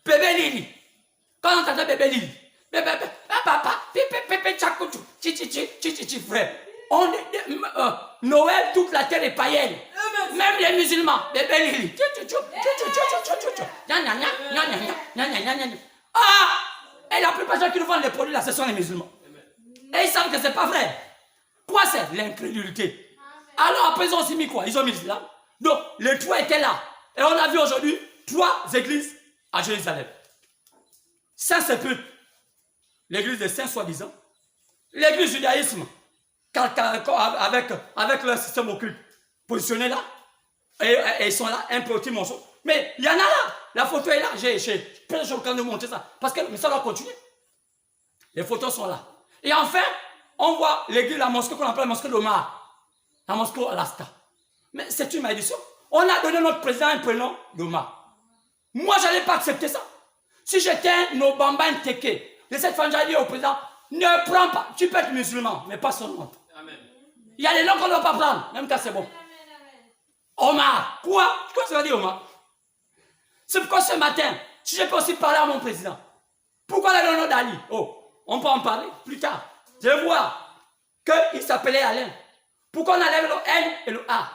Bébé Lili. Quand on entendait bébé Lili, bébé, papa, pépé, tchakou, frère. On est, Noël, toute la terre est païenne. Même les musulmans, bébé Lili. Ah! Et la plupart des gens qui nous vendent les produits là, ce sont les musulmans. Et ils savent que ce n'est pas vrai. Quoi c'est l'incrédulité? Alors après ils ont aussi mis quoi? Ils ont mis l'islam. Donc les trois étaient là. Et on a vu aujourd'hui 3 églises à Jérusalem. Saint-Sépulcre, l'église des saints soi-disant. L'église judaïsme, avec leur système occulte, positionné là. Et ils sont là, un petit morceau. Mais il y en a là. La photo est là. J'ai plein de choses quand de montrer ça. Parce que mais ça va continuer. Les photos sont là. Et enfin, on voit l'église, la mosquée qu'on appelle la mosquée d'Omar. La mosquée Alaska. Mais c'est une malédiction. On a donné notre président un prénom d'Omar. Moi, je n'allais pas accepter ça. Si j'étais un Obamba Nteke, de cette fois, j'allais dire au président, ne prends pas. Tu peux être musulman, mais pas son nom. Amen. Il y a des noms qu'on ne doit pas prendre, même quand c'est bon. Omar. Quoi? Qu'est-ce que ça veut dire, Omar? C'est pourquoi ce matin, si je peux aussi parler à mon président, pourquoi le nom d'Ali? Oh, on peut en parler plus tard. Je vois qu'il s'appelait Alain. Pourquoi on enlève le N et le A?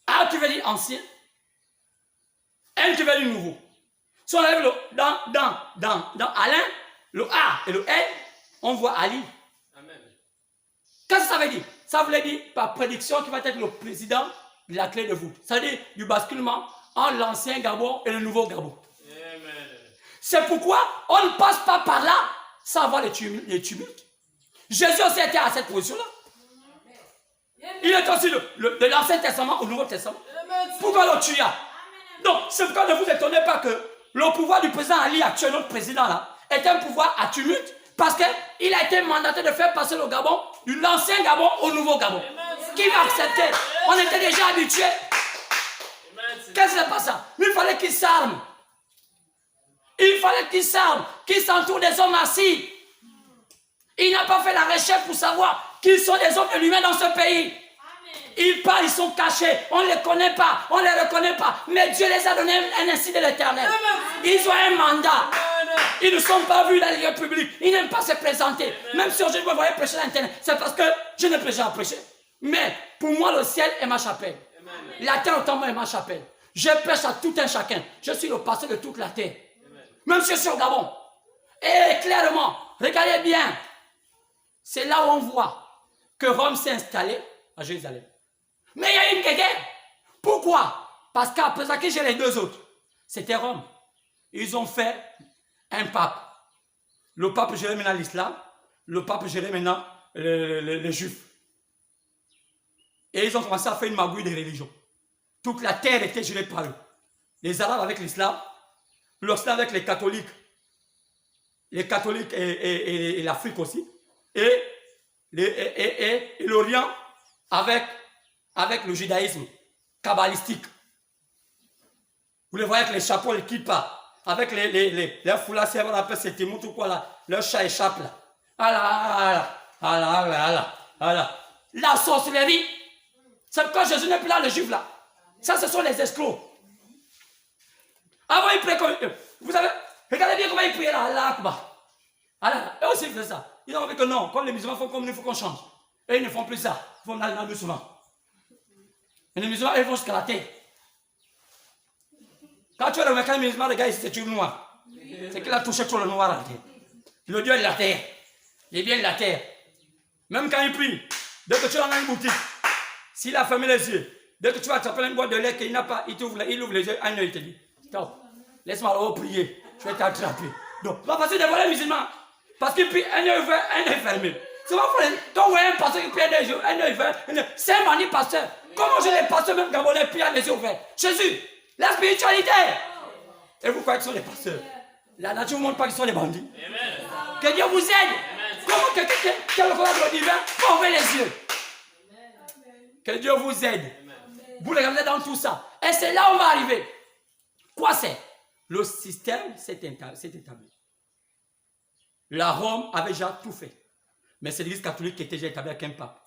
A, tu veux dire ancien. N, tu veux dire nouveau. Si on enlève le dans Alain, le A et le N, on voit Ali. Amen. Qu'est-ce que ça veut dire? Ça voulait dire par prédiction qu'il va être le président de la clé de voûte. Ça veut dire du basculement entre l'ancien Gabon et le nouveau Gabon. C'est pourquoi on ne passe pas par là sans avoir les tumultes. Jésus aussi était à cette position-là. Il est aussi de l'Ancien Testament au Nouveau Testament. Pourquoi le tuya? Donc, c'est pourquoi ne vous étonnez pas que le pouvoir du président Ali, actuel notre président là, est un pouvoir à tumulte parce qu'il a été mandaté de faire passer le Gabon de l'ancien Gabon au nouveau Gabon. Qui va accepter? On était déjà habitués. Qu'est-ce que c'est pas ça? Il fallait qu'il s'arme. Il fallait qu'il s'arme, qu'il s'entoure des hommes assis. Il n'a pas fait la recherche pour savoir qui sont les hommes de l'humain dans ce pays. Ils parlent, ils sont cachés, on ne les connaît pas, on ne les reconnaît pas. Mais Dieu les a donné un ainsi de l'éternel. Ils ont un mandat. Ils ne sont pas vus dans les lieux publics. Ils n'aiment pas se présenter. Même si aujourd'hui vous voyez prêcher à l'internet, c'est parce que je ne prêche pas à prêcher. Mais pour moi, le ciel est ma chapelle. La terre autant est ma chapelle. Je prêche à tout un chacun. Je suis le pasteur de toute la terre. Même si je suis au Gabon. Et clairement, regardez bien. C'est là où on voit que Rome s'est installée à Jérusalem. Mais il y a une guerre. Pourquoi? Parce qu'après ça, qui j'ai les deux autres? C'était Rome. Ils ont fait un pape. Le pape gérait maintenant l'islam. Le pape gérait maintenant les juifs. Et ils ont commencé à faire une magouille des religions. Toute la terre était gérée par eux. Les Arabes avec l'islam. L'Occident avec les catholiques. Les catholiques et l'Afrique aussi. Et l'Orient avec le judaïsme kabbalistique. Vous les voyez avec les chapeaux, les kippas, avec les foulards, c'est on appelle ces témoins, tout quoi là, leur chat échappe là. La sorcellerie, c'est pourquoi Jésus n'est plus là, le juif là. Ça, ce sont les escrocs. Avant, ils priaient comme vous savez, regardez bien comment ils priaient là, Allah Akbar. Allah, eux aussi ils faisaient ça. Ils ont dit que non, comme les musulmans font comme nous, il faut qu'on change. Et ils ne font plus ça. Ils font dans le souvent. Et les musulmans, ils vont jusqu'à la terre. Quand tu es le mécanisme musulman, le gars ici, c'est tout noir. C'est qu'il a touché tout le noir à la terre. Le Dieu est de la terre. Il vient de la terre. Même quand il prie, dès que tu es dans une boutique, s'il a fermé les yeux, dès que tu vas t'appeler une boîte de lait qu'il n'a pas, il ouvre les yeux, un œil, il te dit, stop, laisse-moi prier, je vais t'attraper. Donc, c'est pas facile de voir les musulmans. Parce qu'il prie un œil ouvert, un œil fermé. C'est pas facile. Quand vous voyez un pasteur qui prie un œil ouvert, c'est un bandit pasteur. Comment je les pasteurs même gabonais prient les yeux ouverts? Jésus, la spiritualité. Et vous croyez que ce sont les pasteurs? La nature ne vous montre pas qu'ils sont les bandits. Amen. Que Dieu vous aide. Amen. Comment quelqu'un qui a le courage de divin peut ouvrir les yeux? Amen. Que Dieu vous aide. Amen. Vous regardez dans tout ça. Et c'est là où on va arriver. Quoi c'est? Le système s'est établi. La Rome avait déjà tout fait. Mais c'est l'église catholique qui était déjà établie avec un pape.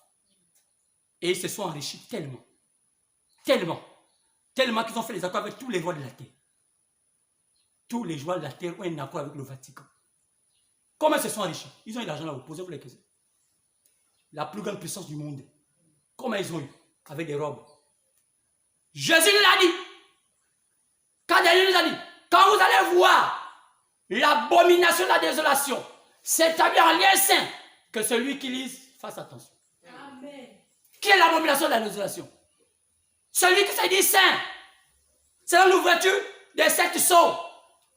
Et ils se sont enrichis tellement qu'ils ont fait les accords avec tous les rois de la terre. tous les joueurs de la terre ont un accord avec le Vatican. Comment ils se sont enrichis? Ils ont eu l'argent là, vous posez-vous les questions. La plus grande puissance du monde. Comment ils ont eu? Avec des robes. Jésus nous l'a dit. Quand Daniel nous a dit, quand vous allez voir l'abomination de la désolation s'établir en lien saint, que celui qui lise fasse attention. Amen. Qui est l'abomination de la désolation? Celui qui s'est dit saint. C'est l'ouverture des 7 sceaux.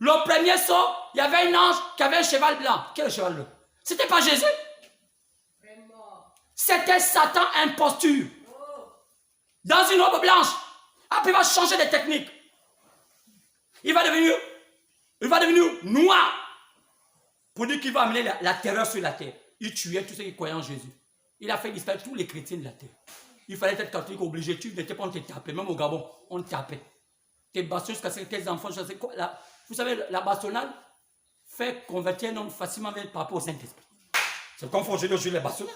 Le premier sceau, il y avait un ange qui avait un cheval blanc. Quel est le cheval blanc? C'était pas Jésus. C'était Satan imposture. Dans une robe blanche. Après, il va changer de technique. Il va devenir noir. Pour dire qu'il va amener la terreur sur la terre. Il tuait tous ceux qui croyaient en Jésus. Il a fait disparaître tous les chrétiens de la terre. Il fallait être catholique obligé. Tu n'étais pas, on te tapait. Même au Gabon, on te tapait. Tes bastons jusqu'à ce que tes enfants, je sais quoi. Vous savez, la bastonnade fait convertir un homme facilement par rapport au Saint-Esprit. C'est comme aujourd'hui les bastonnades.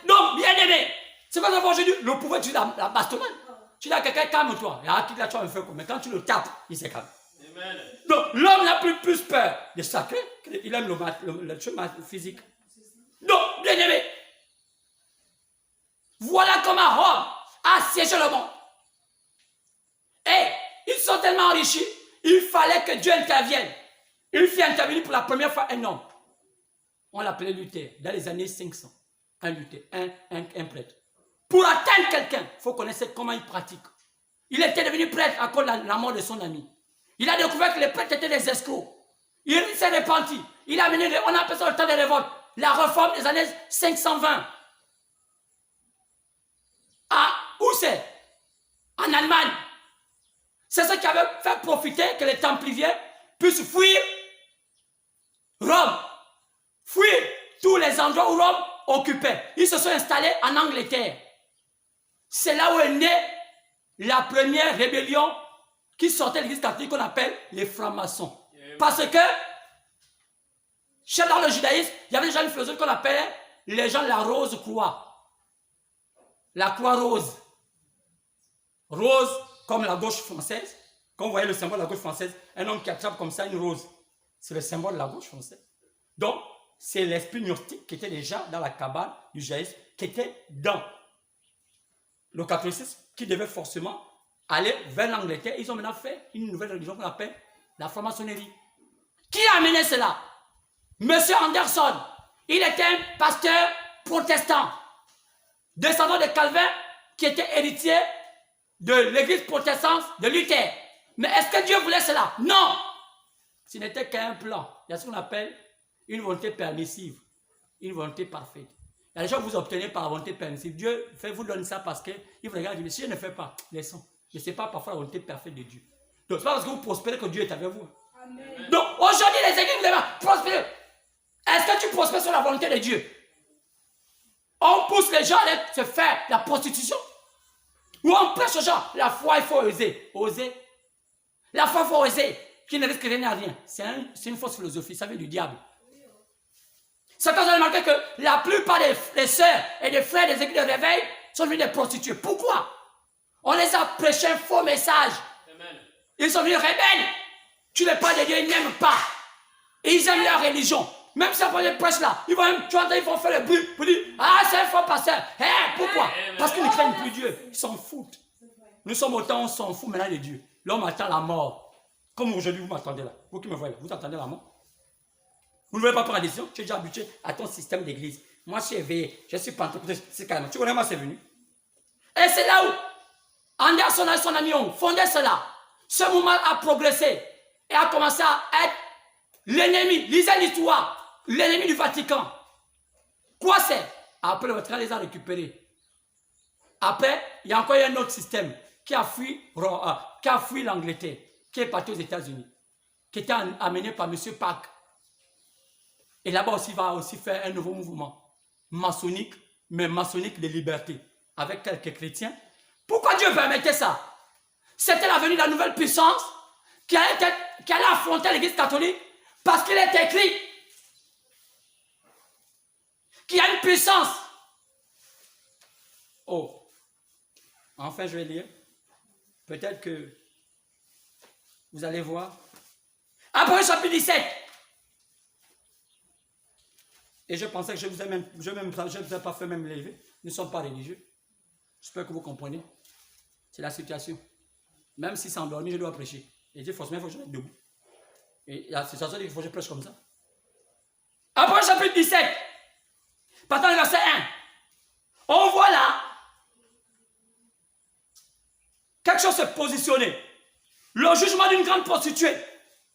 Donc, bien aimé, c'est pas comme aujourd'hui le pouvoir de la bastonnade. Tu dis à quelqu'un, calme-toi. Il y a qui là, tu as un feu, mais quand tu le tapes, il se calme. Amen. Donc, l'homme n'a plus peur des sacrés, il aime le chemin physique. Donc, bien aimé, voilà comment Rome a assiégé le monde. Et ils sont tellement enrichis, il fallait que Dieu intervienne. Il fit intervenir pour la première fois un homme. On l'appelait Luther, dans les années 500. Un Luther, un prêtre. Pour atteindre quelqu'un, il faut connaître comment il pratique. Il était devenu prêtre à cause de la mort de son ami. Il a découvert que les prêtres étaient des escrocs. Il s'est repenti. Il a mené, on appelle ça le temps de révolte, la réforme des années 520. Où c'est? En Allemagne. C'est ce qui avait fait profiter que les Templiers puissent fuir Rome. Fuir tous les endroits où Rome occupait. Ils se sont installés en Angleterre. C'est là où est née la première rébellion qui sortait de l'église catholique qu'on appelle les francs-maçons. Parce que chez dans le judaïsme, il y avait déjà une philosophie qu'on appelait les gens de la rose croix. La croix rose. Rose comme la gauche française. Quand vous voyez le symbole de la gauche française, un homme qui attrape comme ça une rose, c'est le symbole de la gauche française. Donc, c'est l'esprit gnostique qui était déjà dans la cabane du judaïsme, qui était dans le catholicisme, qui devait forcément aller vers l'Angleterre. Ils ont maintenant fait une nouvelle religion qu'on appelle la franc-maçonnerie. Qui a amené cela? Monsieur Anderson. Il était un pasteur protestant, descendant de Calvin, qui était héritier de l'église protestante de Luther. Mais est-ce que Dieu voulait cela? Non! Ce n'était qu'un plan. Il y a ce qu'on appelle une volonté permissive, une volonté parfaite. Il y a des gens que vous obtenez par volonté permissive. Dieu vous donne ça parce qu'il vous regarde et dit, si je ne fais pas, laissons. Mais ce n'est pas parfois la volonté parfaite de Dieu. Donc, ce n'est pas parce que vous prospérez que Dieu est avec vous. Amen. Donc, aujourd'hui, les églises vous prospérer. Est-ce que tu prospères sur la volonté de Dieu? On pousse les gens à se faire la prostitution. Ou on prêche aux gens, la foi, il faut oser. Oser. La foi, il faut oser. Qui ne risque rien à rien. C'est une fausse philosophie, ça vient du diable. C'est quand on a remarqué que la plupart des sœurs et des frères des églises de réveil sont devenus des prostituées. Pourquoi? On les a prêché un faux message. Amen. Ils sont venus rebelles. Tu ne parles de Dieu, ils n'aiment pas. Et ils aiment leur religion. Même si après les prêches là, ils vont faire le bruit pour dire, ah, c'est un faux pasteur. Pourquoi? Parce qu'ils ne craignent plus Dieu. Ils s'en foutent. Nous sommes autant, on s'en fout maintenant de Dieu. L'homme attend la mort. Comme aujourd'hui, vous m'attendez là. Vous qui me voyez là, vous attendez la mort. Vous ne voulez pas prendre la décision. Tu es déjà habitué à ton système d'église. Moi, je suis éveillé. Je suis pentecôtiste. C'est carrément. Tu connais moi, c'est venu. Et c'est là où Anderson et son ami ont fondé cela. Ce mouvement a progressé et a commencé à être l'ennemi. Lisez l'histoire. L'ennemi du Vatican. Quoi c'est? Après, le Vatican les a récupérés. Après, il y a encore un autre système qui a fui l'Angleterre, qui est parti aux États-Unis, qui était amené par M. Park. Et là-bas aussi, il va aussi faire un nouveau mouvement maçonnique, mais maçonnique de liberté, avec quelques chrétiens. Pourquoi Dieu permettait ça? C'était la venue de la nouvelle puissance qui allait affronter l'église catholique, parce qu'il est écrit qu'il y a une puissance. Oh, enfin je vais lire. Peut-être que vous allez voir. Apocalypse chapitre 17. Et je pensais que je vous ai pas fait même lever. Nous ne sommes pas religieux. J'espère que vous comprenez. C'est la situation. Même si c'est endormi, je dois prêcher. Et Dieu, forcément, il faut que je mette debout. Et la situation dit qu'il faut que je prêche comme ça. Apocalypse chapitre 17. Partant du verset 1. On voit là quelque chose se positionner. Le jugement d'une grande prostituée.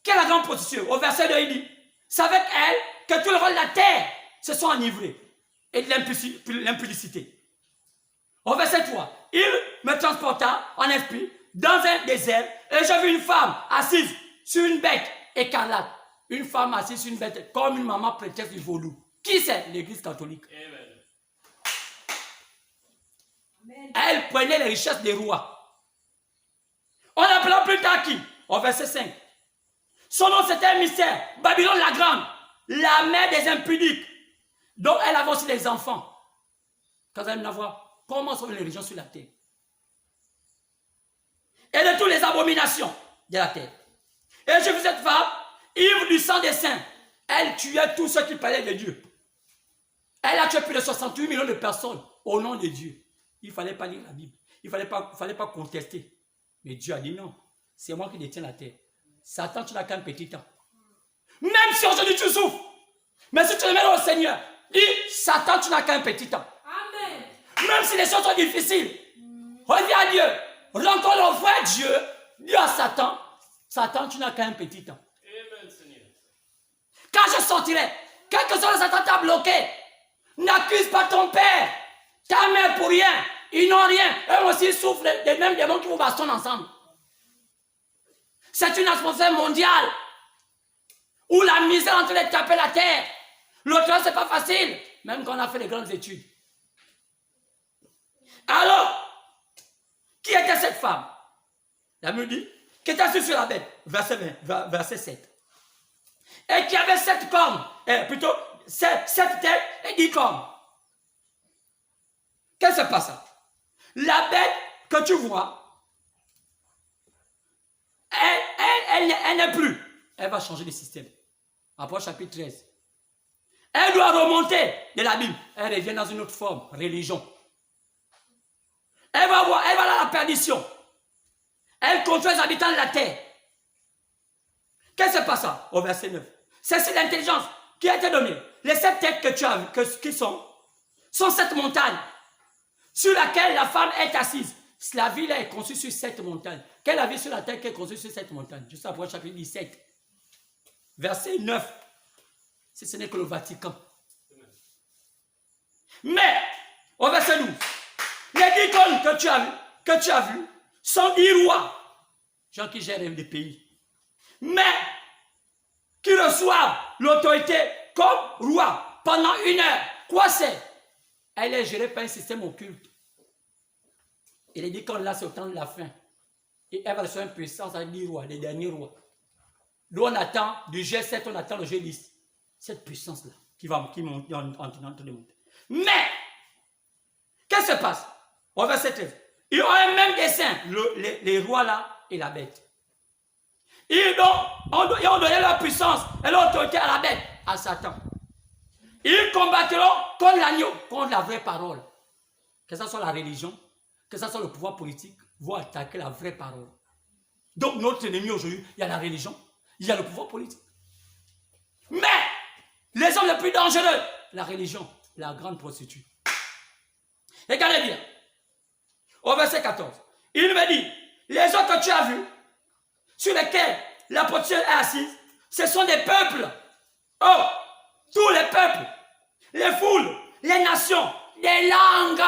Quelle est la grande prostituée? Au verset 2, il dit, c'est avec elle que tout le rôle de la terre se sont enivrés et de l'impudicité. Au verset 3, il me transporta en esprit dans un désert et j'ai vu une femme assise sur une bête écarlate. Une femme assise sur une bête comme une maman prêtresse du vaudou. Qui c'est? L'église catholique. Amen. Elle prenait les richesses des rois. On appela plus tard qui? Au verset 5. Son nom c'était un mystère. Babylone la grande, la mère des impudiques, dont elle avait aussi des enfants. Quand vous allez me voir, comment sont les religions sur la terre? Et de toutes les abominations de la terre. Et j'ai vu cette femme, ivre du sang des saints. Elle tuait tous ceux qui parlaient de Dieu. Elle a tué plus de 68 millions de personnes au nom de Dieu. Il ne fallait pas lire la Bible. Il ne fallait pas contester. Mais Dieu a dit non. C'est moi qui détiens la terre. Satan, tu n'as qu'un petit temps. Même si aujourd'hui tu souffres. Mais si tu le mets au Seigneur, dis Satan, tu n'as qu'un petit temps. Amen. Même si les choses sont difficiles, reviens à Dieu. Rencontre le vrai Dieu. Dis à Satan, Satan, tu n'as qu'un petit temps. Amen, Seigneur. Quand je sortirai, quel que soit le Satan t'a bloqué, n'accuse pas ton père, ta mère pour rien. Ils n'ont rien. Eux aussi ils souffrent des mêmes démons qui vous bastonnent ensemble. C'est une atmosphère mondiale où la misère est en train de taper la terre. L'autre, c'est pas facile, même quand on a fait les grandes études. Alors, qui était cette femme? La Bible dit, qui était assise sur la bête, verset 7. Et qui avait 7 cornes, plutôt 7 têtes et 10 cornes. Qu'est-ce qui se passe? La bête que tu vois, elle n'est plus. Elle va changer de système. Après chapitre 13. Elle doit remonter de la Bible. Elle revient dans une autre forme, religion. Elle va à la perdition. Elle contrôle les habitants de la terre. Qu'est-ce qui se passe au verset 9? C'est l'intelligence qui a été donnée. Les 7 têtes que tu as vues, qui sont 7 montagnes sur laquelle la femme est assise. La ville est construite sur 7 montagnes. Quelle est la ville sur la terre qui est construite sur 7 montagnes? Juste après chapitre 17. Verset 9. Ce n'est que le Vatican. Mais, au verset 12, les 10 cônes que tu as vu sont 10 rois, gens qui gèrent des pays, mais qui reçoivent l'autorité comme roi pendant 1 heure. Quoi c'est? Elle est gérée par un système occulte. Et les 10 cônes là, c'est au temps de la fin. Et elle va recevoir une puissance avec 10 rois, les derniers rois. Nous on attend, du G7, on attend le G10. Cette puissance-là qui monte, en train de monter. Mais, qu'est-ce qui se passe? Au verset 13. Ils ont un même dessein, les rois là et la bête. Ils ont donné leur puissance et leur autorité à la bête, à Satan. Ils combattront contre l'agneau, contre la vraie parole. Que ce soit la religion, que ce soit le pouvoir politique, vont attaquer la vraie parole. Donc notre ennemi aujourd'hui, il y a la religion, il y a le pouvoir politique. Mais, les hommes les plus dangereux, la religion, la grande prostituée. Regardez bien. Au verset 14. Il me dit, les hommes que tu as vus, sur lesquels la prostituée est assise, ce sont des peuples. Oh, tous les peuples, les foules, les nations, les langues.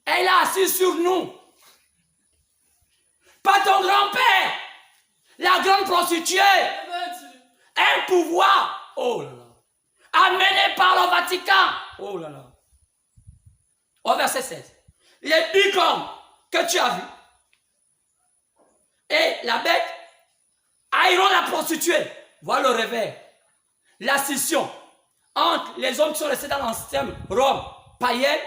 Elle est assise sur nous. Pas ton grand-père, la grande prostituée. Un pouvoir. Oh là là. Amené par le Vatican. Oh là là. Au verset 16. Les 10 cornes que tu as vus et la bête haïront la prostituée. Voilà le revers. La scission entre les hommes qui sont restés dans l'ancienne Rome païenne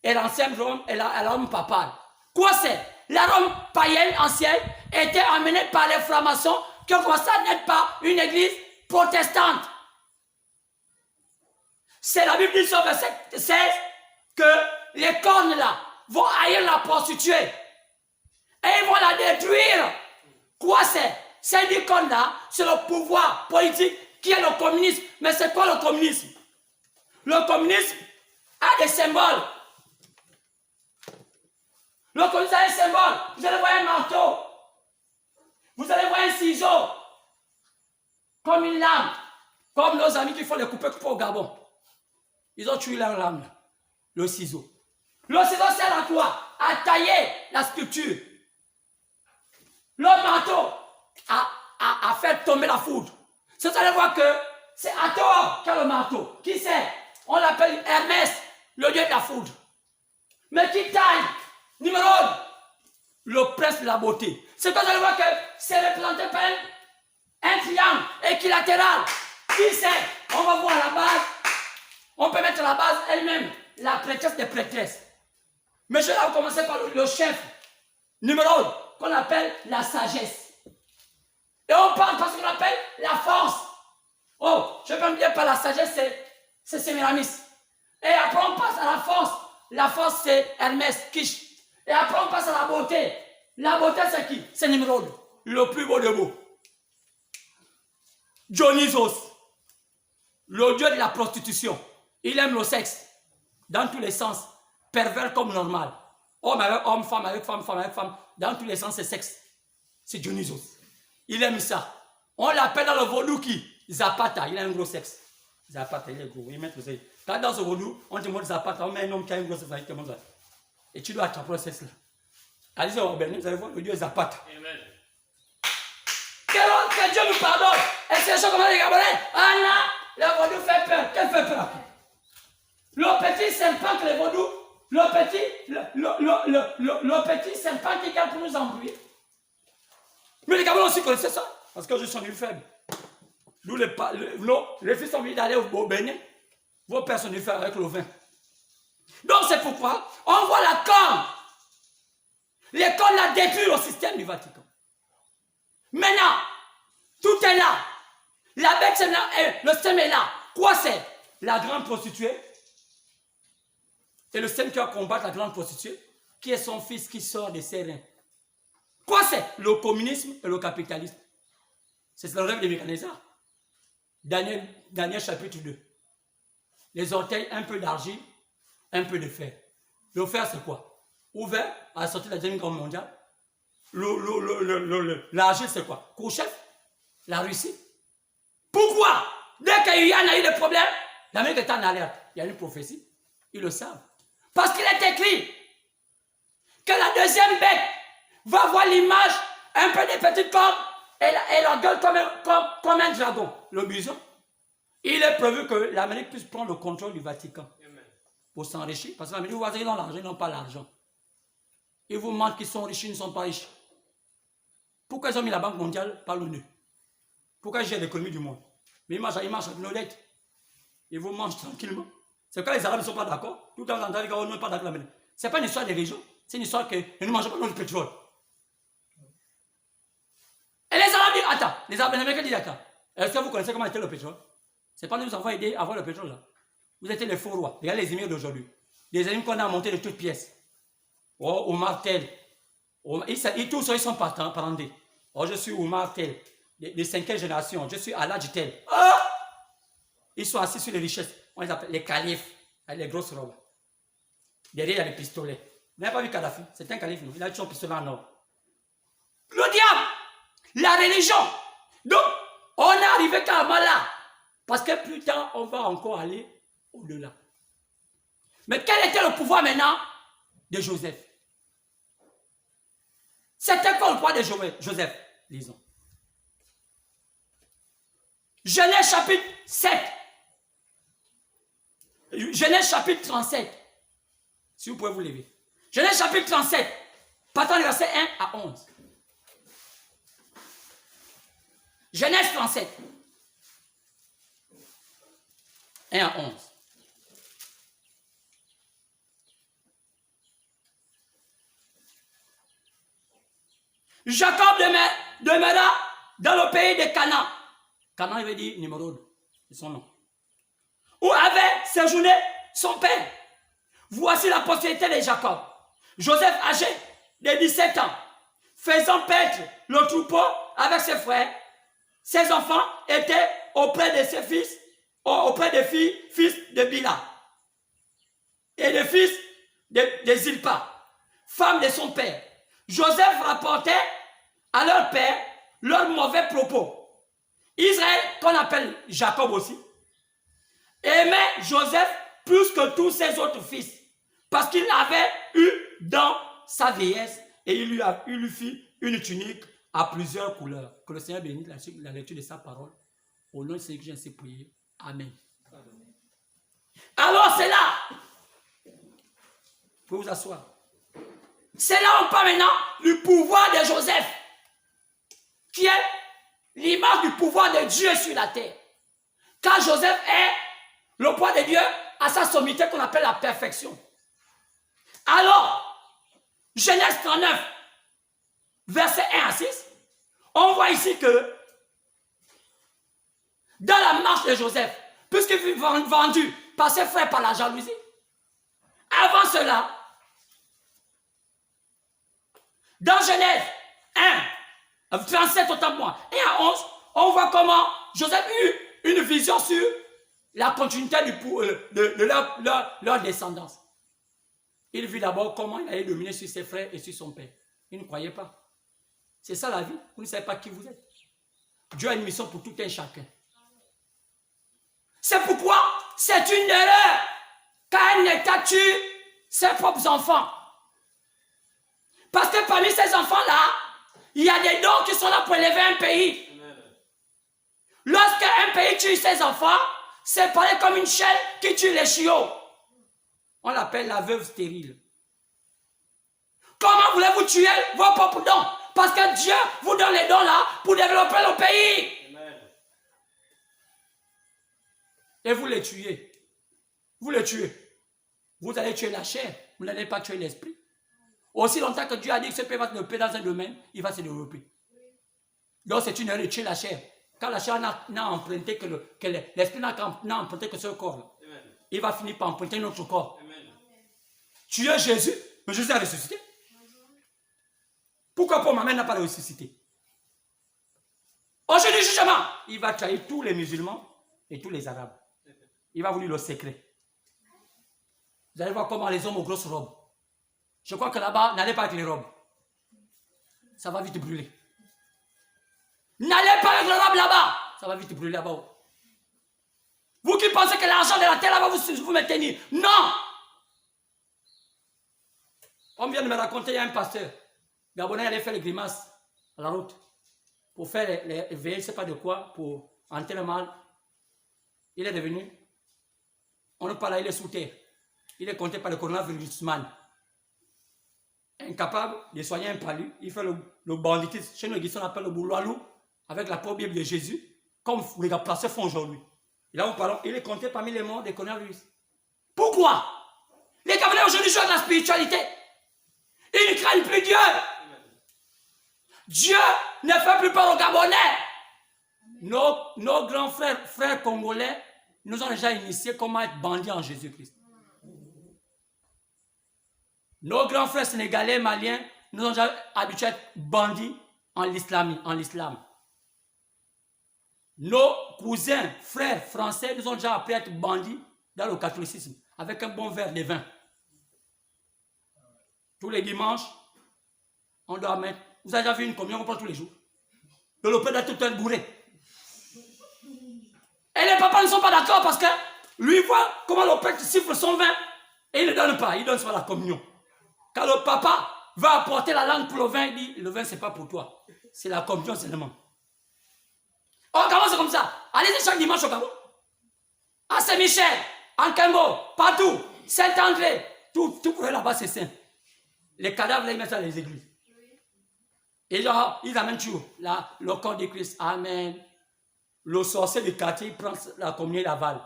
et l'ancienne Rome et la Rome papale. Quoi c'est? La Rome païenne ancienne était amenée par les francs-maçons qui ont commencé à naître par une église protestante. C'est la Bible dit sur verset 16 que les cornes là vont haïr la prostituée et ils vont la détruire. Quoi c'est? Ces 10 cornes là, c'est le pouvoir politique qui est le communisme. Mais c'est quoi le communisme? Le communisme a des symboles. Le communisme a un symbole. Vous allez voir un marteau. Vous allez voir un ciseau. Comme une lame. Comme nos amis qui font les coupes au Gabon. Ils ont tué leur lame. Le ciseau. Le ciseau sert à quoi? À tailler la sculpture. Le marteau à faire tomber la foudre. C'est vous allez voir que c'est Hathor qui a le marteau. Qui c'est? On l'appelle Hermès, le dieu de la foudre. Mais qui taille? Nimrod, le prince de la beauté. C'est quand vous allez voir que c'est représenté par un triangle équilatéral. Qui c'est? On va voir la base. On peut mettre la base elle-même, la prêtresse des prêtresses. Mais je vais commencer par le chef, Nimrod, qu'on appelle la sagesse. Et on parle parce qu'on appelle la force. Oh, je peux me dire par la sagesse, c'est Sémiramis. Et après on passe à la force. La force c'est Hermès, Kish. Et après on passe à la beauté. La beauté c'est qui? C'est Nimrod, le plus beau de beau. Dionysos, le dieu de la prostitution. Il aime le sexe, dans tous les sens, pervers comme normal. Homme avec homme, femme avec femme, femme avec femme, dans tous les sens c'est sexe. C'est Dionysos. Il aime ça. On l'appelle dans le vaudou qui? Zapata, il a un gros sexe. Zapata, il est gros, il met le sexe. Quand dans ce vaudou, on te montre Zapata, on met un homme qui a un gros sexe, il te montre ça. Et tu dois attraper le sexe là. Allez-y au Bénin, vous allez voir le Dieu Zapata. Amen. Que Dieu nous pardonne. Et c'est les choses comme les Gabonais. Ah non, le vaudou fait peur. Quel fait peur? Le petit serpent que les vaudous, le petit serpent qui garde pour nous embrouiller. Mais les Gabonais aussi connaissaient ça. Parce que je suis nul faible. Nous, les fils sont obligés d'aller au Bénin. Vos pères sont nul faibles avec le vin. Donc c'est pourquoi on voit la corne. Les cornes la détruisent au système du Vatican. Maintenant, tout est là. La bête, c'est là, le système est là. Quoi c'est? La grande prostituée. Et le système qui va combattre la grande prostituée, qui est son fils qui sort des serins. Quoi c'est? Le communisme et le capitalisme. C'est le rêve de Nebuchadnezzar. Daniel chapitre 2. Les orteils, un peu d'argile, un peu de fer. Le fer, c'est quoi? Ouvert à la sortie de la Deuxième Guerre mondiale. L'argile, c'est quoi? Khrouchtchev, la Russie. Pourquoi? Dès qu'il y en a eu des problèmes, l'Amérique est en alerte. Il y a une prophétie. Ils le savent. Parce qu'il est écrit que la deuxième bête va voir l'image un peu des petites cornes et la gueule comme un dragon. Le bison. Il est prévu que l'Amérique puisse prendre le contrôle du Vatican. Amen. Pour s'enrichir. Parce que l'Amérique, vous voyez, ils ont l'argent, ils n'ont pas l'argent. Ils vous mentent qu'ils sont riches, ils ne sont pas riches. Pourquoi ils ont mis la Banque mondiale par l'ONU? Pourquoi ils gèrent l'économie du monde? Mais ils marchent avec nos dettes. Ils vous mangent tranquillement. C'est quand les Arabes ne sont pas d'accord. Tout le temps, les gars, on n'est pas d'accord. Ce n'est pas une histoire des régions. C'est une histoire que nous ne mangeons pas notre pétrole. Et les Arabes disent, attends, les Américains disent, attends, est-ce que vous connaissez comment était le pétrole? Ce n'est pas nous nous avons aidé à avoir le pétrole là. Vous étiez les faux rois. Regardez les émirs d'aujourd'hui. Des ennemis qu'on a montés de toutes pièces. Oh, Omar Tel. Ils tous ils sont parentés. Oh, je suis Omar Tel. De 5e génération. Je suis Aladj Tel. Oh! Ils sont assis sur les richesses. On les appelle les califes. Avec les grosses robes. Derrière, il y a les pistolets. Vous n'avez pas vu Kadhafi? C'est un calife, non? Il a son pistolet en or. Le diable! La religion! Donc, on est arrivé carrément là. Parce que plus tard, on va encore aller au-delà. Mais quel était le pouvoir maintenant de Joseph? C'était quoi le pouvoir de Joseph? Lisons. Genèse chapitre 7. Genèse chapitre 37. Si vous pouvez vous lever. Genèse chapitre 37. Partant du verset 1 à 11. Genèse 37. 1 à 11. Jacob demeura dans le pays de Canaan. Canaan, il veut dire Nimrod, c'est son nom. Où avait séjourné son père. Voici la postérité de Jacob. Joseph, âgé de 17 ans, faisant paître le troupeau avec ses frères, ses enfants étaient auprès de ses fils, auprès des fils de Bila et des fils de Zilpa, femme de son père. Joseph rapportait à leur père leurs mauvais propos. Israël, qu'on appelle Jacob aussi, aimait Joseph plus que tous ses autres fils, parce qu'il l'avait eu dans sa vieillesse et il lui fit une tunique à plusieurs couleurs. Que le Seigneur bénisse la lecture de sa parole. Au nom de Seigneur, je sais prier. Amen. Alors c'est là, vous pouvez vous asseoir. C'est là on parle maintenant du pouvoir de Joseph, qui est l'image du pouvoir de Dieu sur la terre. Car Joseph est le pouvoir de Dieu à sa sommité qu'on appelle la perfection. Alors, Genèse 39, versets 1 à 6, on voit ici que dans la marche de Joseph, puisqu'il fut vendu par ses frères par la jalousie, avant cela, dans Genèse 1, 37 autant pour moi, et à 11, on voit comment Joseph eut une vision sur la continuité de leur descendance. Il vit d'abord comment il allait dominer sur ses frères et sur son père. Il ne croyait pas. C'est ça la vie. Vous ne savez pas qui vous êtes. Dieu a une mission pour tout un chacun. C'est pourquoi c'est une erreur qu'un État tue ses propres enfants. Parce que parmi ces enfants-là, il y a des dons qui sont là pour élever un pays. Lorsqu'un pays tue ses enfants, c'est pareil comme une chaîne qui tue les chiots. On l'appelle la veuve stérile. Comment voulez-vous tuer vos propres dons? Parce que Dieu vous donne les dons là pour développer le pays. Amen. Et vous les tuez. Vous les tuez. Vous allez tuer la chair. Vous n'allez pas tuer l'esprit. Aussi longtemps que Dieu a dit que ce pays va se développer dans un domaine, il va se développer. Donc c'est une erreur de tuer la chair. Quand la chair n'a emprunté que l'esprit n'a emprunté que ce corps. Amen. Il va finir par emprunter notre corps. Amen. Tuer Jésus, mais Jésus a ressuscité. Pourquoi Paul Maman n'a pas ressuscité? Aujourd'hui, jugement, il va trahir tous les musulmans et tous les arabes. Il va vous dire le secret. Vous allez voir comment les hommes aux grosses robes. Je crois que là-bas, n'allez pas avec les robes. Ça va vite brûler. N'allez pas avec les robes là-bas. Ça va vite brûler là-bas. Vous qui pensez que l'argent de la terre va vous maintenir. Non! On vient de me raconter, il y a un pasteur Gabonais allait faire les grimaces à la route pour faire les veillées, je ne sais pas de quoi, pour entrer le mal. Il est devenu, on ne parle pas, il est sous terre. Il est compté par le coronavirus man. Incapable de soigner un palu, il fait le banditisme. Chez nous, on appelle le bouloilou, avec la pauvre Bible de Jésus, comme les pasteurs font aujourd'hui. Et là, il est compté parmi les morts des coronavirus. Pourquoi? Les Gabonais aujourd'hui jouent de la spiritualité. Ils ne craignent plus Dieu. Dieu ne fait plus peur aux Gabonais. Nos grands frères congolais nous ont déjà initiés comment être bandits en Jésus-Christ. Nos grands frères sénégalais, maliens, nous ont déjà habitués à être bandits en l'islam. Nos cousins, frères français nous ont déjà appris à être bandits dans le catholicisme, avec un bon verre de vin. Tous les dimanches, on doit mettre... Vous avez déjà vu une communion qu'on prend tous les jours? Le père doit tout être bourré. Et les papas ne sont pas d'accord parce que lui voit comment le père siffle son vin et il ne donne pas, il donne sur la communion. Quand le papa va apporter la langue pour le vin, il dit, le vin c'est pas pour toi, c'est la communion seulement. Au Gabon c'est comme ça. Allez-y chaque dimanche au Gabon. À Saint-Michel, en Kimbo, partout, Saint-André, tout pour eux là-bas c'est saint. Les cadavres là ils mettent ça dans les églises. Et genre, ils amènent toujours le corps de Christ. Amen. Le sorcier du quartier prend la communion et l'avale.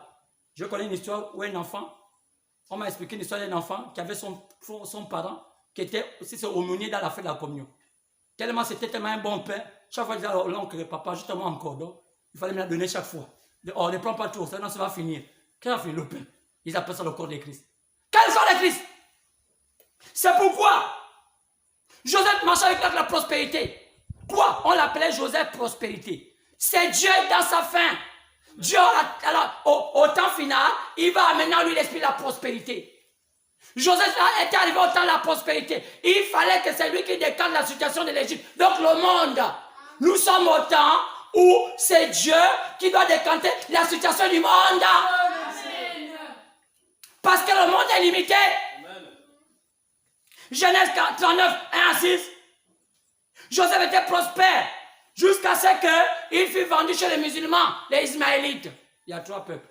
Je connais une histoire où un enfant, on m'a expliqué une histoire d'un enfant qui avait son parent qui était aussi aumônier dans la fête de la communion. Tellement c'était tellement un bon père, Chaque fois, il disait à l'oncle, papa, justement encore, donc, il fallait me la donner chaque fois. Oh, ne prends pas tout, sinon ça va finir. Qu'est-ce va finir le pain? Ils appellent ça le corps de Christ. Quel corps de Christ? C'est pourquoi Joseph marchait avec la prospérité. Quoi? On l'appelait Joseph Prospérité. C'est Dieu dans sa fin. Dieu, au temps final, il va amener en lui l'esprit de la prospérité. Joseph était arrivé au temps de la prospérité. Il fallait que c'est lui qui décante la situation de l'Égypte. Donc le monde, nous sommes au temps où c'est Dieu qui doit décanter la situation du monde. Parce que le monde est limité. Genèse 39, 1 à 6. Joseph était prospère jusqu'à ce qu'il fut vendu chez les musulmans, les Ismaélites. Il y a 3 peuples.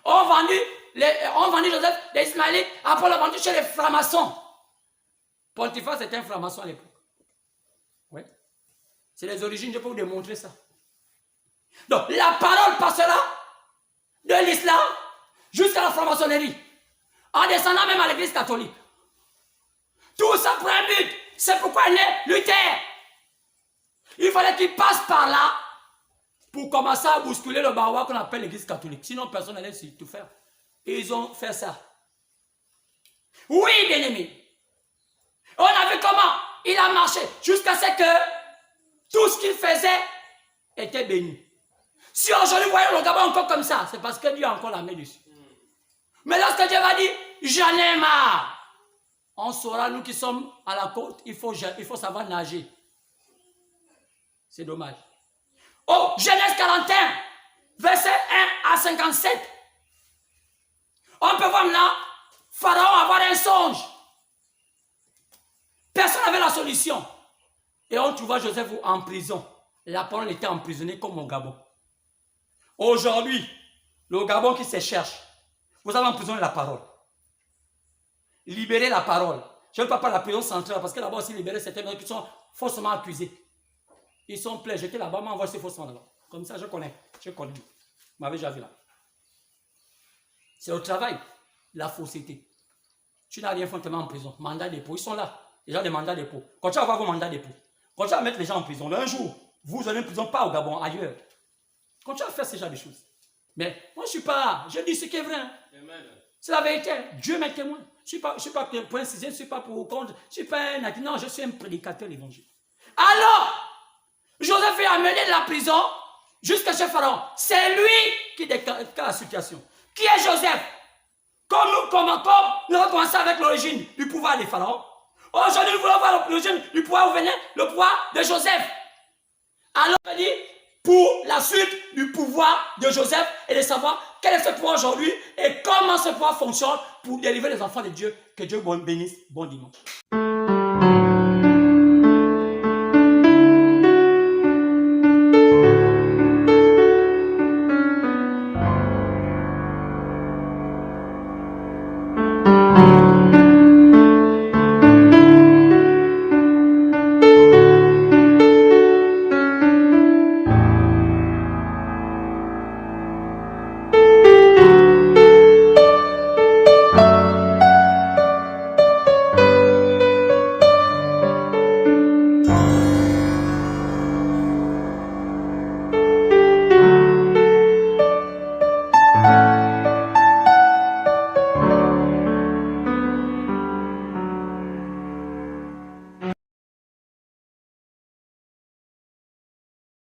On vendit Joseph, les Ismaélites, après on l'a vendu chez les francs-maçons. Pontifex c'était un franc-maçon à l'époque. Oui. C'est les origines, je peux vous démontrer ça. Donc, la parole passera de l'islam jusqu'à la franc-maçonnerie, en descendant même à l'église catholique. Tout ça pour un but. C'est pourquoi est né Luther. Il fallait qu'il passe par là pour commencer à bousculer le barreau qu'on appelle l'église catholique. Sinon, personne n'allait tout faire. Et ils ont fait ça. Oui, bien-aimé. On a vu comment il a marché jusqu'à ce que tout ce qu'il faisait était béni. Si aujourd'hui vous voyez le Gabon encore comme ça, c'est parce que Dieu a encore la main dessus. Mais lorsque Dieu va dire, j'en ai marre, on saura, nous qui sommes à la côte, il faut savoir nager. C'est dommage. Oh, Genèse 41, verset 1 à 57. On peut voir maintenant Pharaon avoir un songe. Personne n'avait la solution. Et on trouva Joseph en prison. La parole était emprisonnée comme au Gabon. Aujourd'hui, le Gabon qui se cherche, vous avez emprisonné la parole. Libérez la parole. Je ne veux pas parler de la prison centrale parce que là-bas aussi libérer certains qui sont faussement accusés. Ils sont pleins. J'étais là-bas, m'envoie ces faussement là-bas. Comme ça, je connais. Vous m'avez déjà vu là. C'est au travail, la fausseté. Tu n'as rien fait en prison. Mandat de dépôt, ils sont là. Les gens des mandats de dépôt. Quand tu vas avoir vos mandats de dépôt, quand tu vas mettre les gens en prison, un jour, vous allez en prison, pas au Gabon, ailleurs. Quand tu vas faire ce genre de choses. Mais moi, je ne suis pas. Je dis ce qui est vrai. C'est la vérité. Dieu m'est témoin. Je ne suis pas pour inciser, je ne suis pas pour contre. Je ne suis pas un. Non, je suis un prédicateur de l'évangile. Alors, Joseph est amené de la prison jusqu'à chez Pharaon. C'est lui qui déclare la situation. Qui est Joseph? Comme nous avons commencé avec l'origine du pouvoir de Pharaon. Aujourd'hui, nous voulons voir l'origine du pouvoir où venait le pouvoir de Joseph. Alors, on dit, pour la suite du pouvoir de Joseph et de savoir quel est ce pouvoir aujourd'hui et comment ce pouvoir fonctionne pour délivrer les enfants de Dieu. Que Dieu bénisse. Bon dimanche.